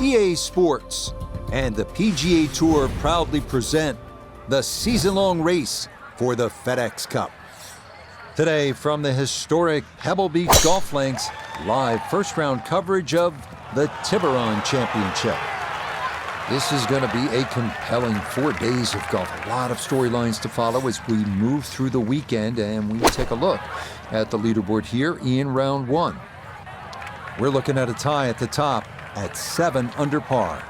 EA Sports and the PGA Tour proudly present the season-long race for the FedEx Cup. Today, from the historic Pebble Beach Golf Links, live first-round coverage of the Tiburon Championship. This is going to be a compelling 4 days of golf. A lot of storylines to follow as we move through the weekend, and we take a look at the leaderboard here in round one. We're looking at a tie at the top at 7 under par.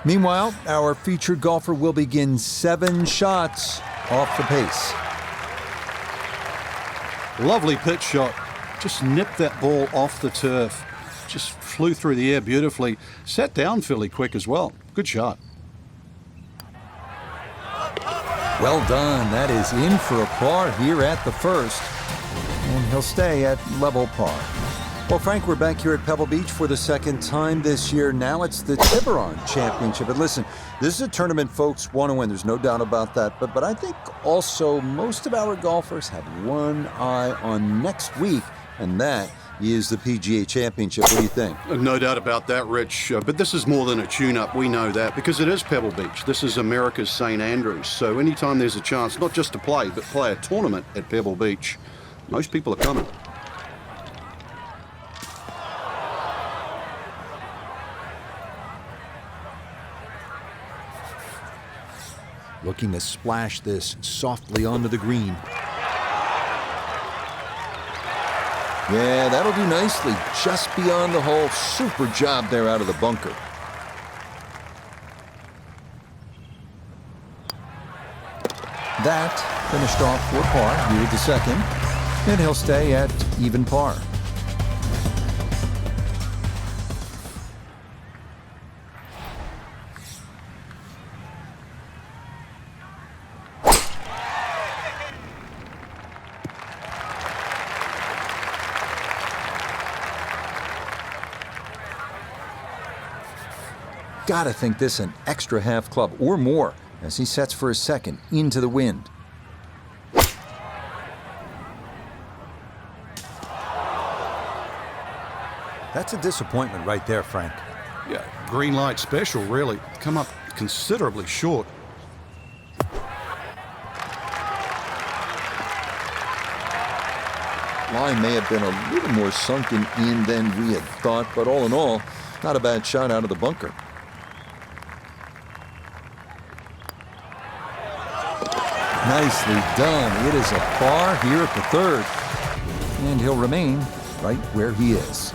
Meanwhile, our featured golfer will begin 7 shots off the pace. Lovely pitch shot. Just nipped that ball off the turf. Just flew through the air beautifully. Sat down fairly quick as well. Good shot. Well done. That is in for a par here at the first. And he'll stay at level par. Well, Frank, we're back here at Pebble Beach for the second time this year. Now it's the Tiburon Championship. And listen, this is a tournament folks want to win. There's no doubt about that. But I think also most of our golfers have one eye on next week, and that is the PGA Championship. What do you think? No doubt about that, Rich. But this is more than a tune-up. We know that because it is Pebble Beach. This is America's St. Andrews. So anytime there's a chance, not just to play, but play a tournament at Pebble Beach, most people are coming. Looking to splash this softly onto the green. Yeah, that'll do nicely. Just beyond the hole. Super job there out of the bunker. That finished off for par here at the second. And he'll stay at even par. Gotta think this an extra half club or more as he sets for his second into the wind. That's a disappointment right there, Frank. Yeah, green light special, really. Come up considerably short. Line may have been a little more sunken in than we had thought, but all in all, not a bad shot out of the bunker. Nicely done. It is a par here at the third. And he'll remain right where he is.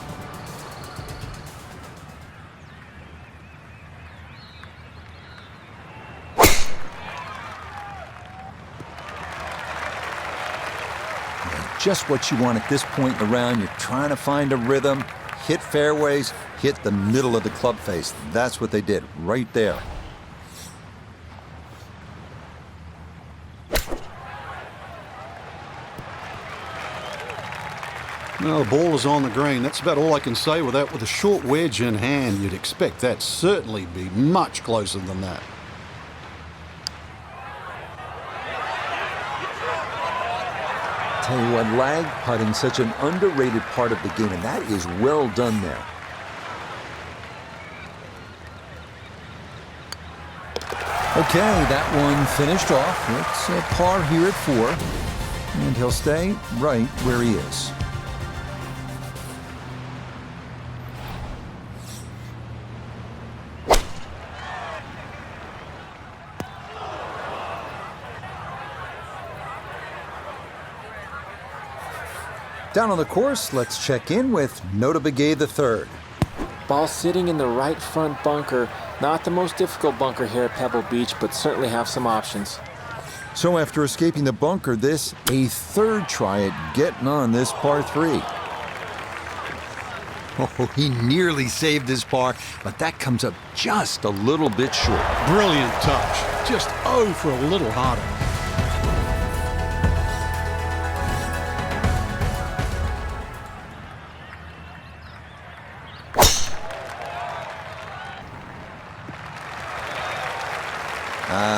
Just what you want at this point in the round. You're trying to find a rhythm, hit fairways, hit the middle of the club face. That's what they did right there. No, the ball is on the green. That's about all I can say with that. With a short wedge in hand, you'd expect that certainly be much closer than that. Tell you what, lag putting, such an underrated part of the game, and that is well done there. Okay, that one finished off. It's a par here at 4, and he'll stay right where he is. Down on the course, let's check in with Nota Begay III. Ball sitting in the right front bunker. Not the most difficult bunker here at Pebble Beach, but certainly have some options. So after escaping the bunker, this a third try at getting on this par 3. Oh, he nearly saved his par, but that comes up just a little bit short. Brilliant touch. Just for a little harder.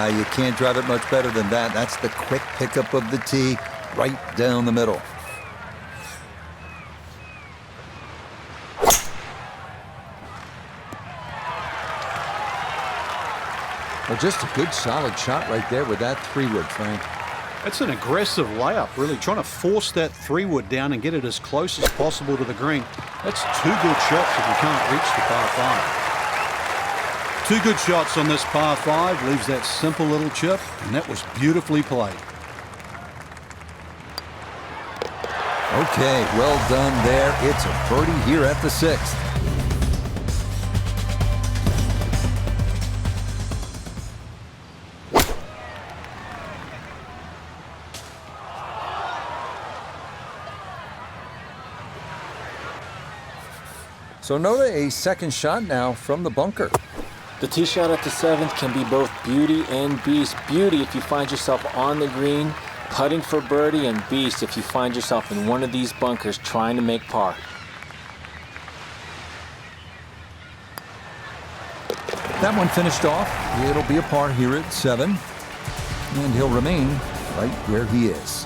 You can't drive it much better than that. That's the quick pickup of the tee right down the middle. Well, just a good solid shot right there with that 3-wood, Frank. That's an aggressive layup, really trying to force that 3-wood down and get it as close as possible to the green. That's 2 good shots if you can't reach the par 5. 2 good shots on this par 5, leaves that simple little chip, and that was beautifully played. Okay, well done there. It's a birdie here at the 6th. So Noda, a second shot now from the bunker. The tee shot at the 7th can be both beauty and beast. Beauty if you find yourself on the green, putting for birdie, and beast if you find yourself in one of these bunkers trying to make par. That one finished off. It'll be a par here at 7. And he'll remain right where he is.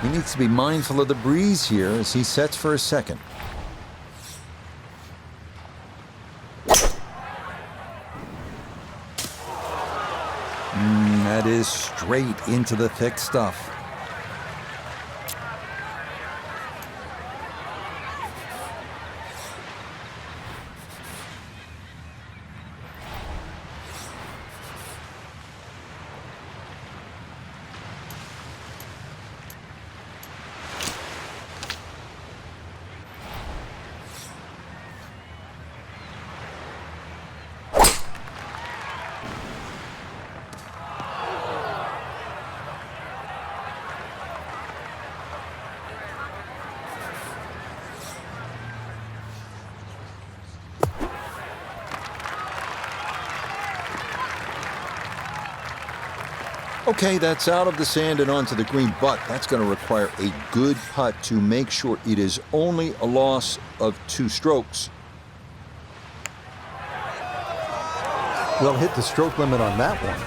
He needs to be mindful of the breeze here as he sets for a second. That is straight into the thick stuff. Okay, that's out of the sand and onto the green, but that's going to require a good putt to make sure it is only a loss of 2 strokes. Well, hit the stroke limit on that one.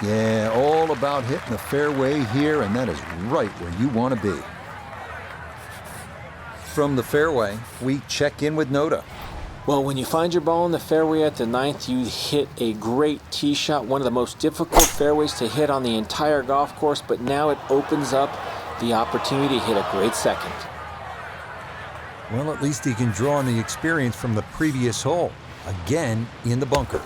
Yeah, all about hitting the fairway here, and that is right where you want to be. From the fairway, we check in with Noda. Well, when you find your ball in the fairway at the 9th, you hit a great tee shot, one of the most difficult fairways to hit on the entire golf course, but now it opens up the opportunity to hit a great second. Well, at least he can draw on the experience from the previous hole. Again, in the bunker.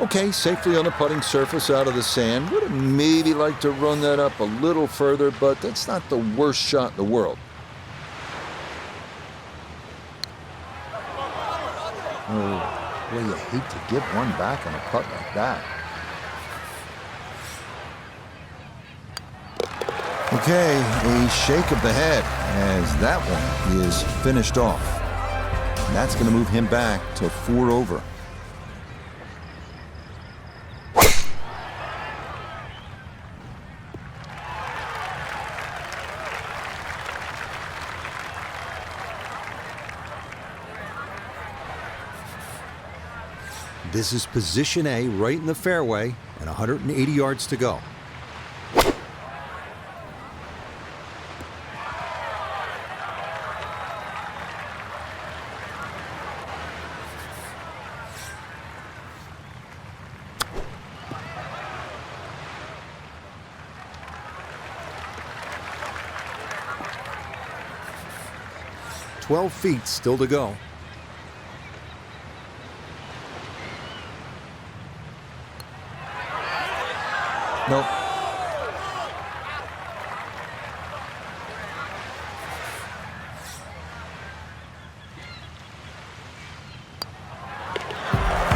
Okay, safely on the putting surface out of the sand. Would have maybe liked to run that up a little further, but that's not the worst shot in the world. Oh, well, you hate to give one back on a putt like that. Okay, a shake of the head as that one is finished off. And that's going to move him back to 4 over. This is position A, right in the fairway, and 180 yards to go. "12 feet still to go." Nope.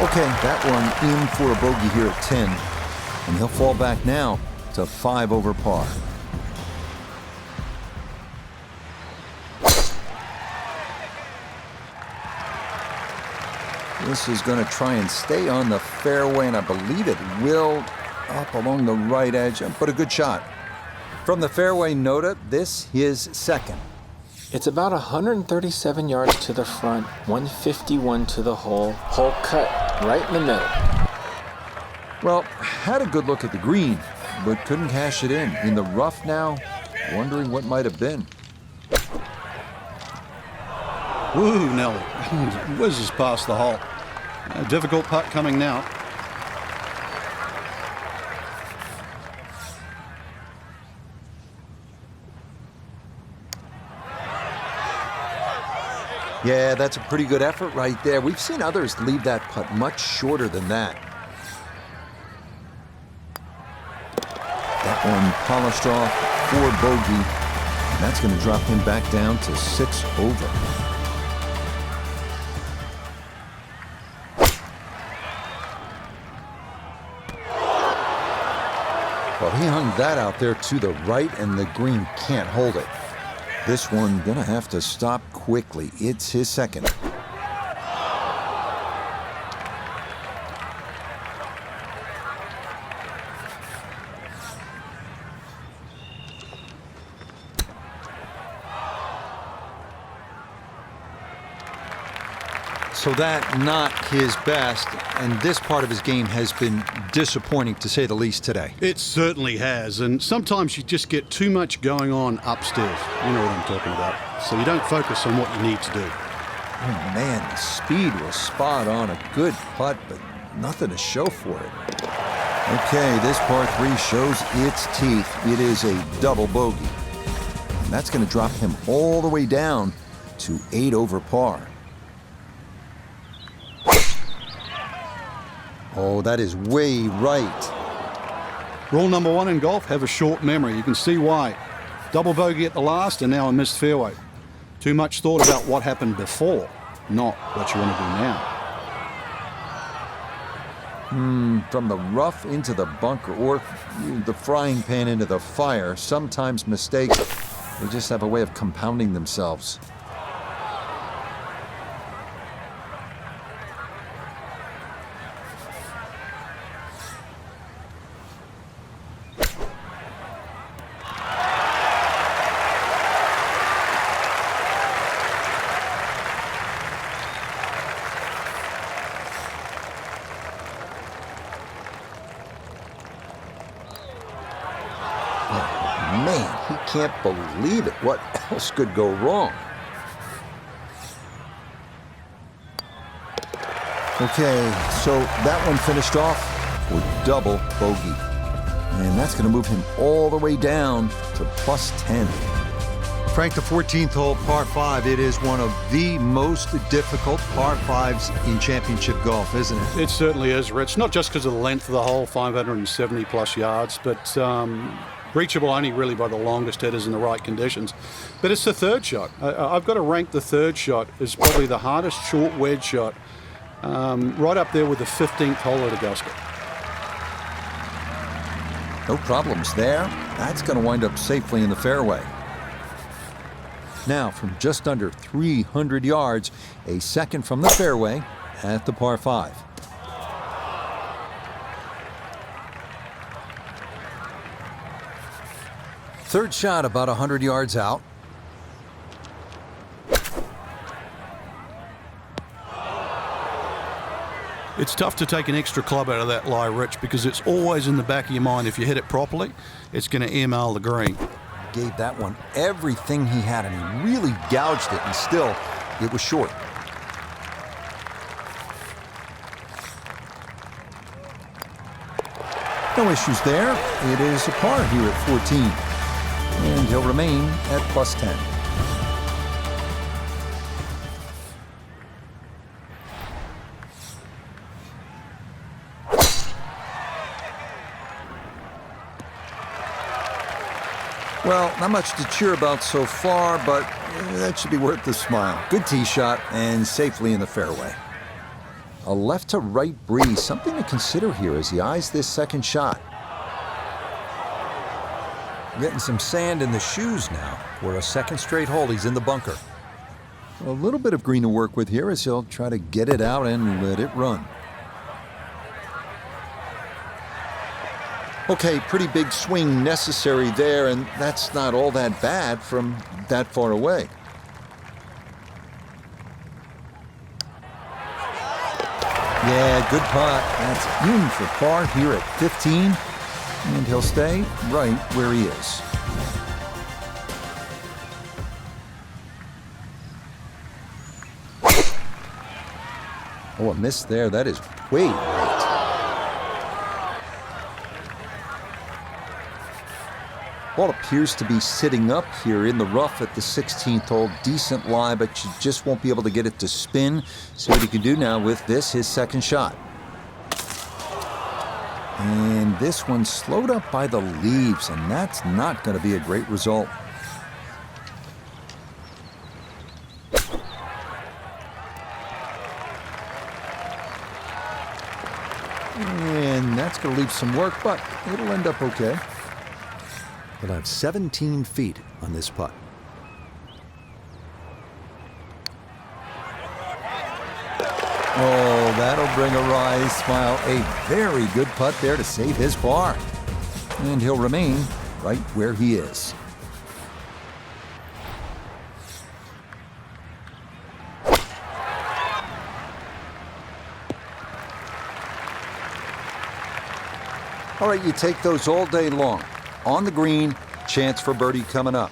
Okay, that one in for a bogey here at 10. And he'll fall back now to 5 over par. This is going to try and stay on the fairway, and I believe it will, up along the right edge, but a good shot. From the fairway, Noda, this his second. It's about 137 yards to the front, 151 to the hole. Hole cut right in the middle. Well, had a good look at the green, but couldn't cash it in. In the rough now, wondering what might have been. Woo, Nelly. Whizzes past the hole. A difficult putt coming now. Yeah, that's a pretty good effort right there. We've seen others leave that putt much shorter than that. That one polished off for bogey. And that's going to drop him back down to 6 over. Well, he hung that out there to the right, and the green can't hold it. This one gonna have to stop quickly. It's his second. So that not his best, and this part of his game has been disappointing, to say the least, today. It certainly has, and sometimes you just get too much going on upstairs. You know what I'm talking about. So you don't focus on what you need to do. Oh man, the speed was spot on. A good putt, but nothing to show for it. Okay, this par 3 shows its teeth. It is a double bogey. And that's going to drop him all the way down to 8 over par. Oh, that is way right. Rule number 1 in golf, have a short memory. You can see why. Double bogey at the last and now a missed fairway. Too much thought about what happened before, not what you want to do now. From the rough into the bunker, or the frying pan into the fire, sometimes mistakes, they just have a way of compounding themselves. Man, he can't believe it. What else could go wrong? Okay, so that one finished off with double bogey. And that's going to move him all the way down to plus 10. Frank, the 14th hole, par 5, it is one of the most difficult par 5s in championship golf, isn't it? It certainly is, Rich. Not just because of the length of the hole, 570 plus yards, but reachable only really by the longest hitters in the right conditions. But it's the third shot. I've got to rank the third shot as probably the hardest short wedge shot, right up there with the 15th hole at Augusta. No problems there. That's going to wind up safely in the fairway. Now, from just under 300 yards, a second from the fairway at the par 5. Third shot about 100 yards out. It's tough to take an extra club out of that lie, Rich, because it's always in the back of your mind. If you hit it properly, it's going to ML the green. Gave that one everything he had, and he really gouged it, and still, it was short. No issues there. It is a par here at 14. And he'll remain at plus 10. Well, not much to cheer about so far, but that should be worth the smile. Good tee shot and safely in the fairway. A left to right breeze, something to consider here as he eyes this second shot. Getting some sand in the shoes now. For a second straight hole, he's in the bunker. A little bit of green to work with here as he'll try to get it out and let it run. Okay, pretty big swing necessary there, and that's not all that bad from that far away. Yeah, good putt. That's in for par here at 15, and he'll stay right where he is. Oh, a miss there. That is way right. Ball appears to be sitting up here in the rough at the 16th hole. Decent lie, but you just won't be able to get it to spin. See what he can do now with this, his second shot. And this one's slowed up by the leaves, and that's not going to be a great result. And that's going to leave some work, but it'll end up okay. He'll have 17 feet on this putt. Oh, that'll bring a wry smile. A very good putt there to save his par. And he'll remain right where he is. All right, you take those all day long. On the green, chance for birdie coming up.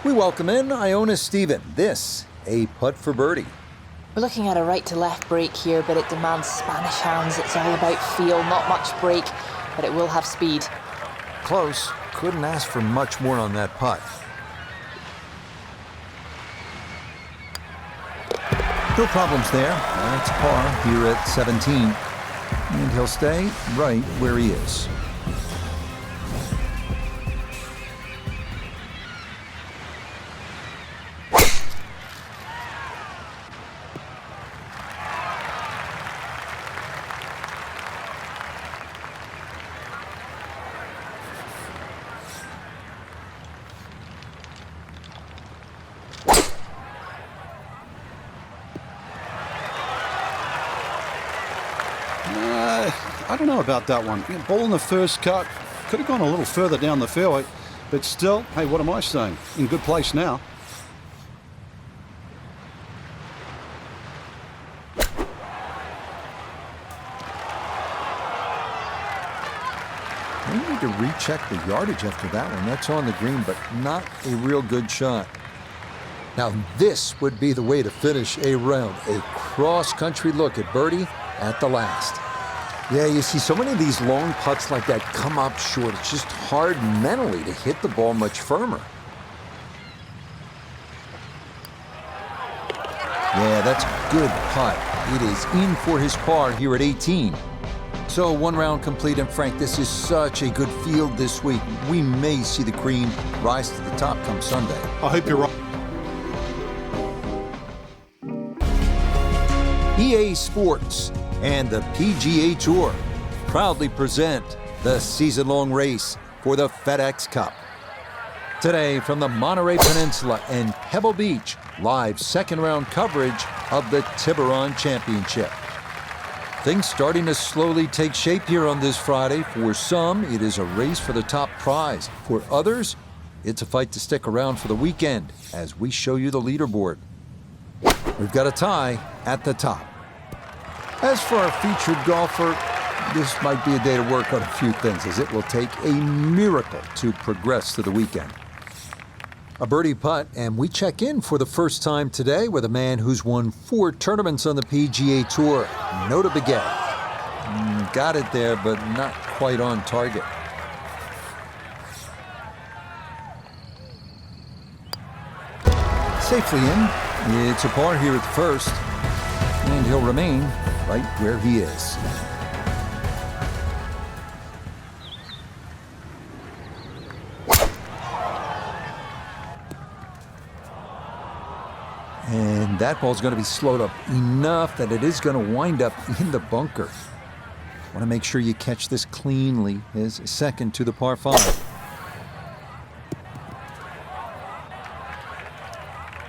We welcome in Iona Stephen. This, a putt for birdie. We're looking at a right to left break here, but it demands Spanish hands. It's all about feel, not much break, but it will have speed. Close. Couldn't ask for much more on that putt. No problems there. That's par here at 17. And he'll stay right where he is. I don't know about that one. Ball in the first cut. Could have gone a little further down the fairway. But still, hey, what am I saying? In good place now. We need to recheck the yardage after that one. That's on the green, but not a real good shot. Now this would be the way to finish a round. A cross-country look at birdie at the last. Yeah, you see so many of these long putts like that come up short. It's just hard mentally to hit the ball much firmer. Yeah, that's a good putt. It is in for his par here at 18. So one round complete, and Frank, this is such a good field this week. We may see the cream rise to the top come Sunday. I hope you're right. EA Sports and the PGA Tour proudly present the season-long race for the FedEx Cup. Today, from the Monterey Peninsula and Pebble Beach, live second-round coverage of the Tiburon Championship. Things starting to slowly take shape here on this Friday. For some, it is a race for the top prize. For others, it's a fight to stick around for the weekend as we show you the leaderboard. We've got a tie at the top. As for our featured golfer, this might be a day to work on a few things, as it will take a miracle to progress to the weekend. A birdie putt, and we check in for the first time today with a man who's won 4 tournaments on the PGA Tour, Nota Begay. Got it there, but not quite on target. Safely in. It's a par here at the first, and he'll remain right where he is. And that ball's going to be slowed up enough that it is going to wind up in the bunker. Want to make sure you catch this cleanly. His second to the par 5.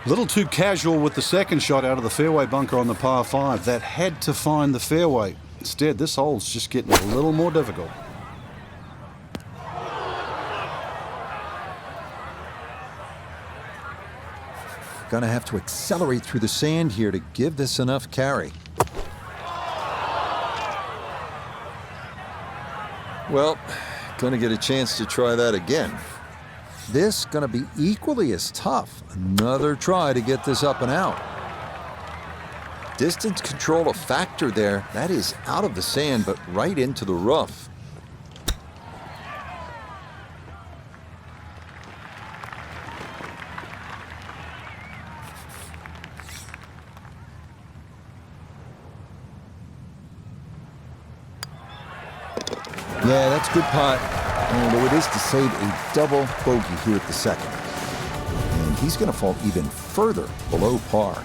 A little too casual with the second shot out of the fairway bunker on the par 5. That had to find the fairway. Instead, this hole's just getting a little more difficult. Gonna have to accelerate through the sand here to give this enough carry. Well, gonna get a chance to try that again. This gonna be equally as tough. Another try to get this up and out. Distance control a factor there. That is out of the sand, but right into the rough. Yeah, that's good putt. Although it is to save a double bogey here at the second. And he's going to fall even further below par.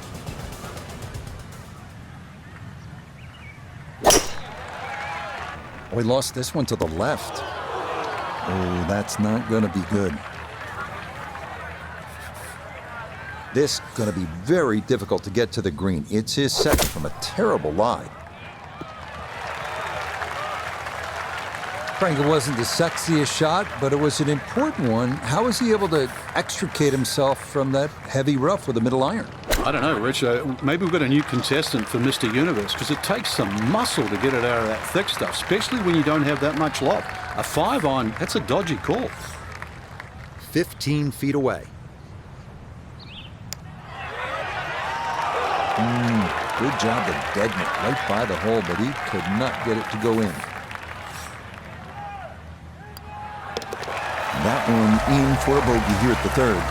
Oh, he lost this one to the left. Oh, that's not going to be good. This going to be very difficult to get to the green. It's his second from a terrible lie. Frank, it wasn't the sexiest shot, but it was an important one. How was he able to extricate himself from that heavy rough with a middle iron? I don't know, Rich. Maybe we've got a new contestant for Mr. Universe, because it takes some muscle to get it out of that thick stuff, especially when you don't have that much lob. A 5-iron, that's a dodgy call. 15 feet away. Good job of deadening it right by the hole, but he could not get it to go in. That one in for a bogey here at the third.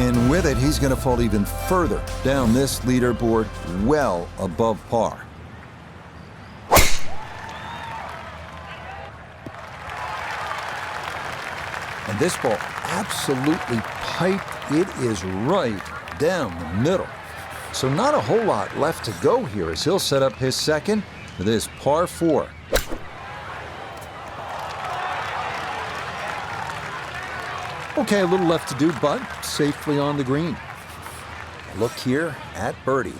And with it, he's going to fall even further down this leaderboard, well above par. And this ball absolutely piped. It is right down the middle. So not a whole lot left to go here as he'll set up his second for this par 4. Okay, a little left to do, but safely on the green. Look here at birdie.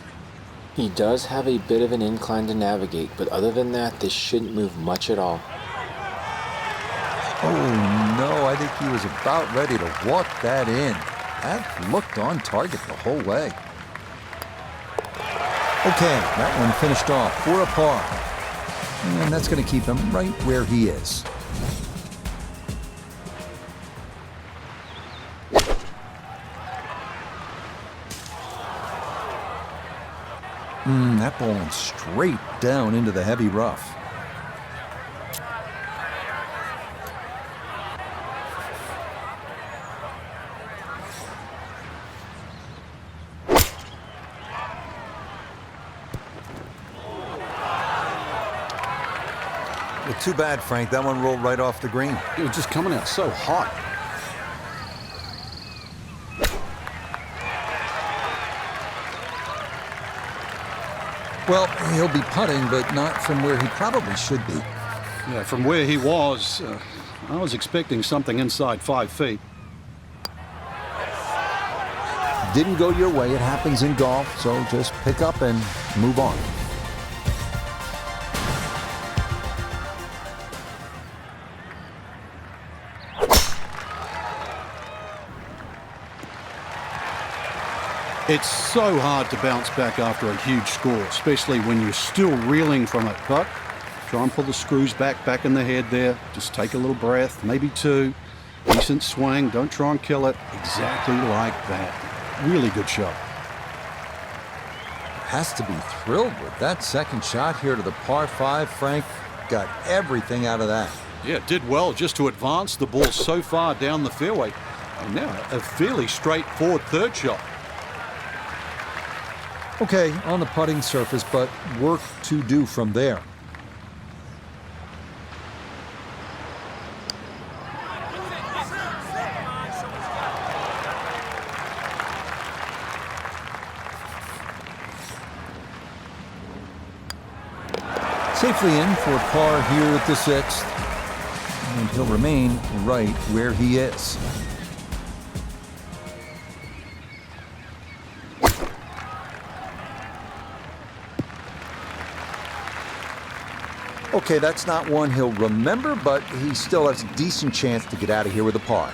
He does have a bit of an incline to navigate, but other than that, this shouldn't move much at all. Oh no, I think he was about ready to walk that in. That looked on target the whole way. Okay, that one finished off for a par. And that's going to keep him right where he is. That ball went straight down into the heavy rough. Well, too bad, Frank. That one rolled right off the green. It was just coming out so hot. Well, he'll be putting, but not from where he probably should be. Yeah, from where he was, I was expecting something inside 5 feet. Didn't go your way. It happens in golf, so just pick up and move on. It's so hard to bounce back after a huge score, especially when you're still reeling from it. But try and pull the screws back in the head there. Just take a little breath, maybe 2. Decent swing. Don't try and kill it. Exactly like that. Really good shot. Has to be thrilled with that second shot here to the par 5. Frank got everything out of that. Yeah, did well just to advance the ball so far down the fairway. And now a fairly straightforward third shot. Okay, on the putting surface, but work to do from there. Safely in for par here at the 6th. And he'll remain right where he is. Okay, that's not one he'll remember, but he still has a decent chance to get out of here with a par.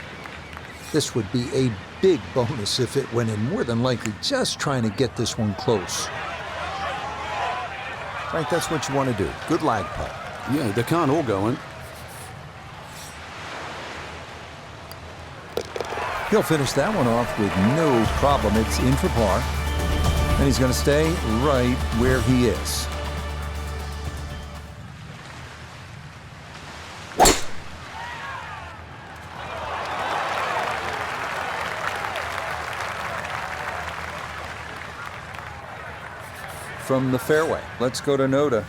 This would be a big bonus if it went in, more than likely just trying to get this one close. Frank, that's what you want to do. Good lag putt. Yeah, they can't all go in. He'll finish that one off with no problem. It's in for par. And he's going to stay right where he is. From the fairway, let's go to Noda.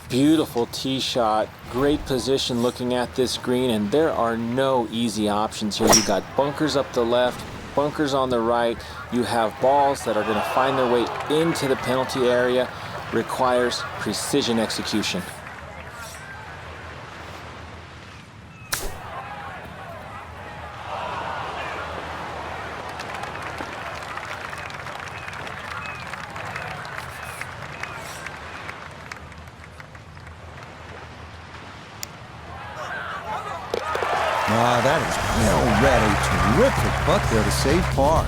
Beautiful tee shot, great position looking at this green, and there are no easy options here. You got bunkers up the left, bunkers on the right. You have balls that are going to find their way into the penalty area. Requires precision execution. That is well read. A terrific putt there to save par.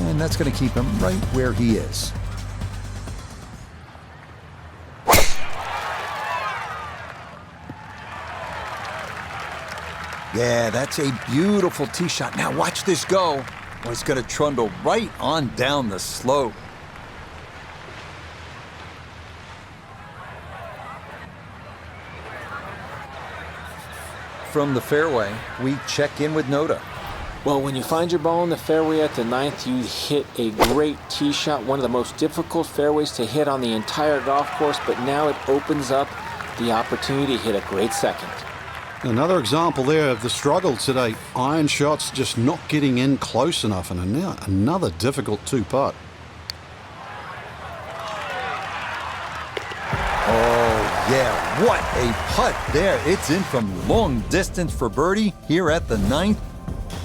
And that's going to keep him right where he is. Yeah, that's a beautiful tee shot. Now watch this go. Well, it's going to trundle right on down the slope. From the fairway, we check in with Noda. Well, when you find your ball in the fairway at the 9th, you hit a great tee shot, one of the most difficult fairways to hit on the entire golf course, but now it opens up the opportunity to hit a great second. Another example there of the struggle today. Iron shots just not getting in close enough, and now another difficult two-putt. Yeah, what a putt there. It's in from long distance for birdie here at the 9th.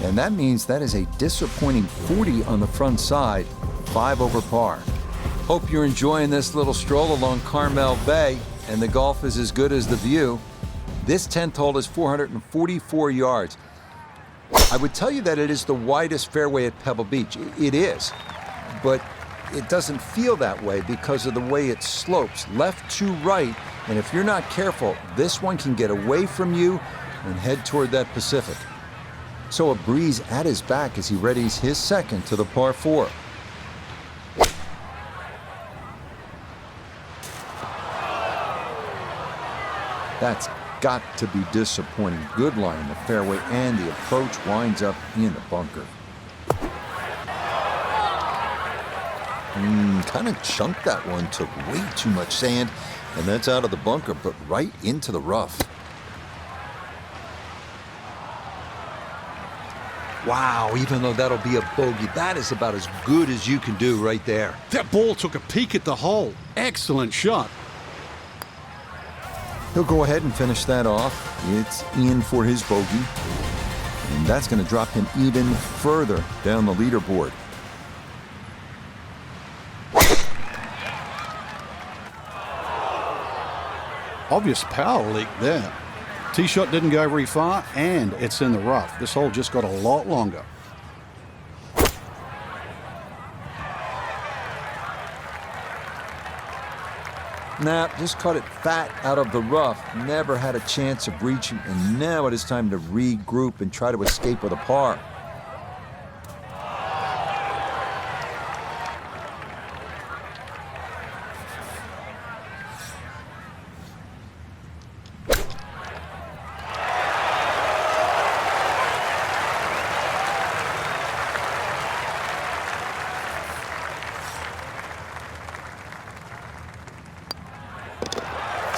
And that means that is a disappointing 40 on the front side, 5 over par. Hope you're enjoying this little stroll along Carmel Bay, and the golf is as good as the view. This 10th hole is 444 yards. I would tell you that it is the widest fairway at Pebble Beach. It is, but it doesn't feel that way because of the way it slopes left to right. And if you're not careful, this one can get away from you and head toward that Pacific. So a breeze at his back as he readies his second to the par 4. That's got to be disappointing. Good line in the fairway, and the approach winds up in the bunker. Kind of chunked that one, took way too much sand, and that's out of the bunker, but right into the rough. Wow, even though that'll be a bogey, that is about as good as you can do right there. That ball took a peek at the hole. Excellent shot. He'll go ahead and finish that off. It's in for his bogey, and that's going to drop him even further down the leaderboard. Obvious power leak there. Tee shot didn't go very far, and it's in the rough. This hole just got a lot longer. Nah, just caught it fat out of the rough. Never had a chance of reaching, and now it is time to regroup and try to escape with a par.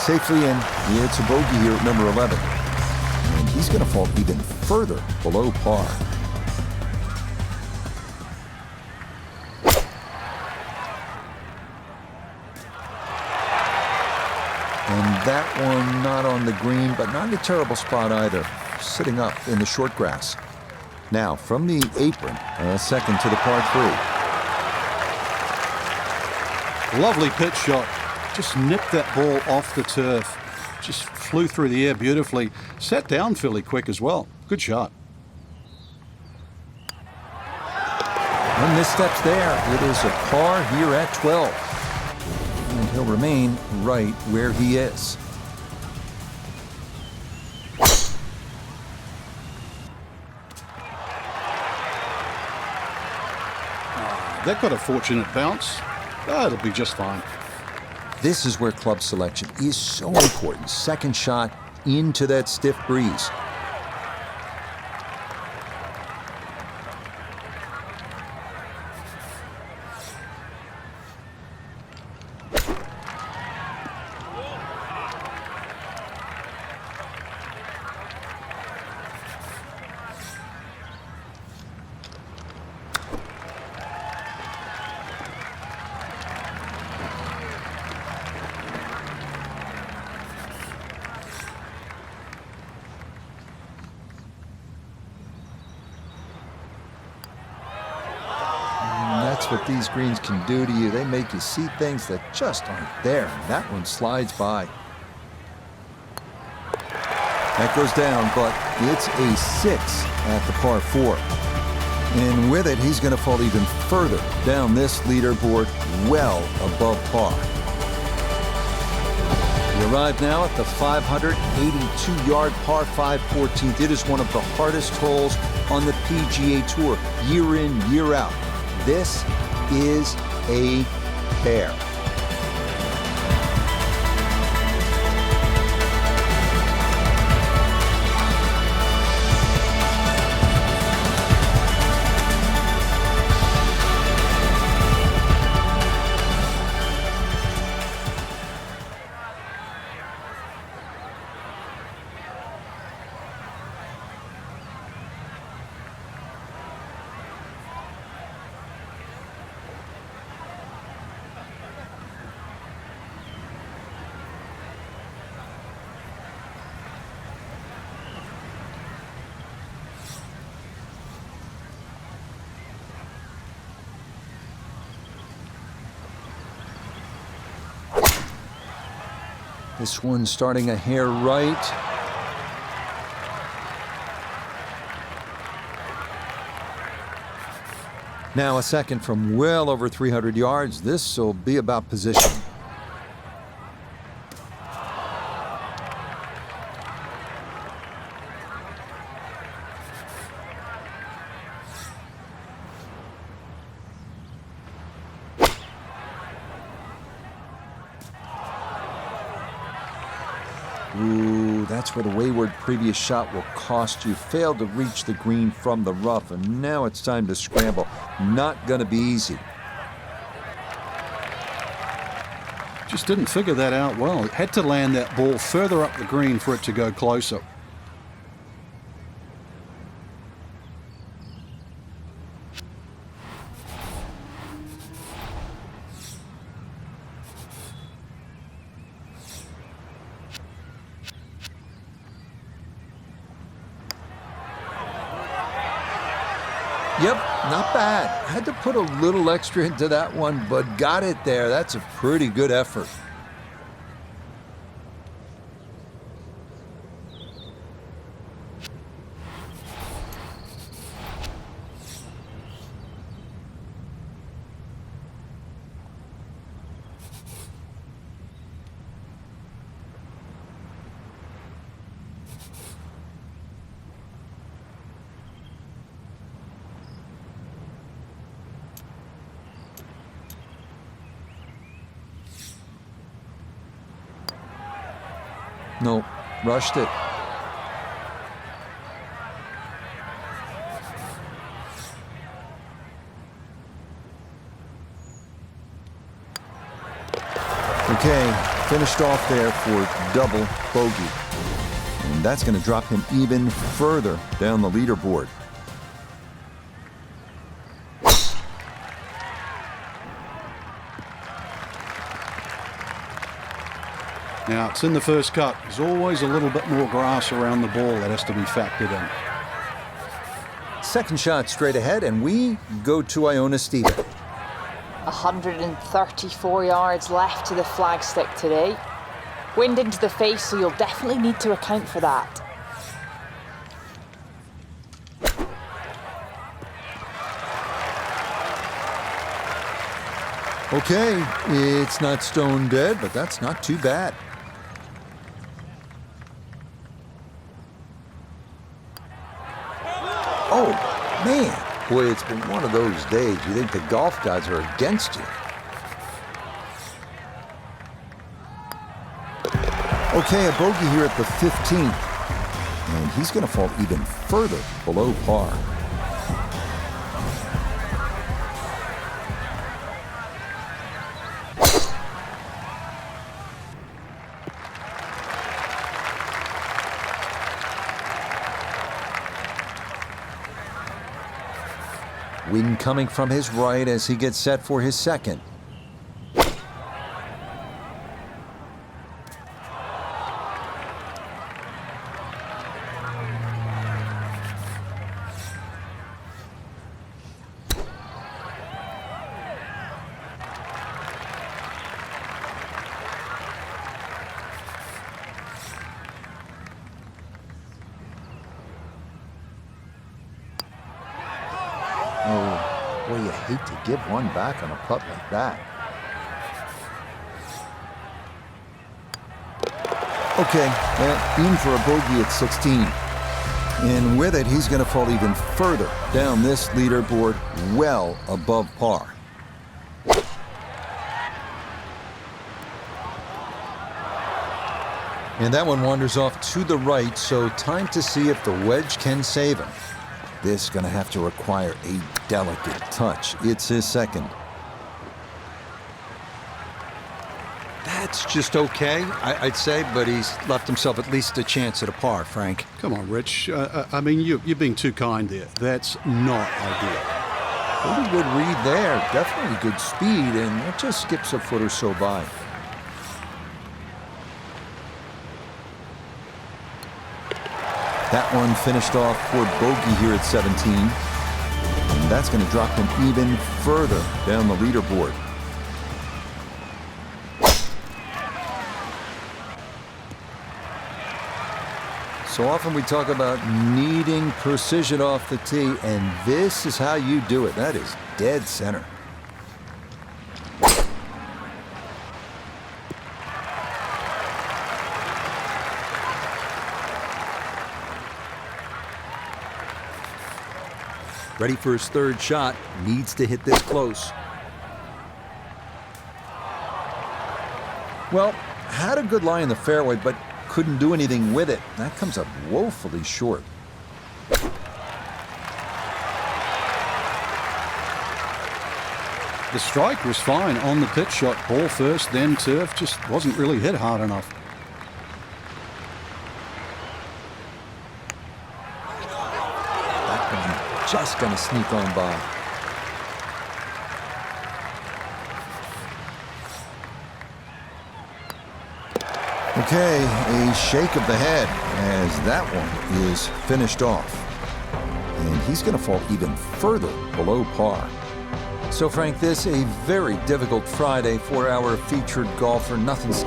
Safely in. He hits a bogey here at number 11. And he's going to fall even further below par. And that one not on the green, but not in a terrible spot either. Sitting up in the short grass. Now, from the apron, a second to the par 3. Lovely pitch shot. Just nipped that ball off the turf. Just flew through the air beautifully. Sat down fairly quick as well. Good shot. One missteps there. It is a par here at 12. And he'll remain right where he is. That got a fortunate bounce. It'll be just fine. This is where club selection is so important. Second shot into that stiff breeze. That's what these greens can do to you. They make you see things that just aren't there. And that one slides by. That goes down, but it's a 6 at the par 4. And with it, he's going to fall even further down this leaderboard, well above par. We arrive now at the 582-yard par 5 14th. It is one of the hardest holes on the PGA Tour, year in, year out. This is a pair. This one starting a hair right. Now a second from well over 300 yards. This will be about position. Ooh, that's where the wayward previous shot will cost you. Failed to reach the green from the rough, and now it's time to scramble. Not going to be easy. Just didn't figure that out well. It had to land that ball further up the green for it to go closer. Yep, not bad. Had to put a little extra into that one, but got it there. That's a pretty good effort. No, rushed it. Okay, finished off there for double bogey. And that's going to drop him even further down the leaderboard. Now, it's in the first cut. There's always a little bit more grass around the ball that has to be factored in. Second shot straight ahead, and we go to Iona Stephen. 134 yards left to the flagstick today. Wind into the face, so you'll definitely need to account for that. Okay, it's not stone dead, but that's not too bad. Oh, man. Boy, it's been one of those days. You think the golf gods are against you. Okay, a bogey here at the 15th. And he's going to fall even further below par. Wind coming from his right as he gets set for his second. Oh, boy, you hate to give one back on a putt like that. Okay, in for a bogey at 16. And with it, he's going to fall even further down this leaderboard, well above par. And that one wanders off to the right, so time to see if the wedge can save him. This is going to have to require a delicate touch. It's his second. That's just okay, I'd say, but he's left himself at least a chance at a par, Frank. Come on, Rich. I mean, you're being too kind there. That's not ideal. Pretty good read there. Definitely good speed, and it just skips a foot or so by. That one finished off for bogey here at 17. And that's going to drop him even further down the leaderboard. So often we talk about needing precision off the tee, and this is how you do it. That is dead center. Ready for his third shot. Needs to hit this close. Well, had a good lie in the fairway, but couldn't do anything with it. That comes up woefully short. The strike was fine on the pitch shot. Ball first, then turf. Just wasn't really hit hard enough. Just gonna sneak on by. Okay, a shake of the head as that one is finished off. And he's gonna fall even further below par. So Frank, this is a very difficult Friday for our featured golfer. Nothing's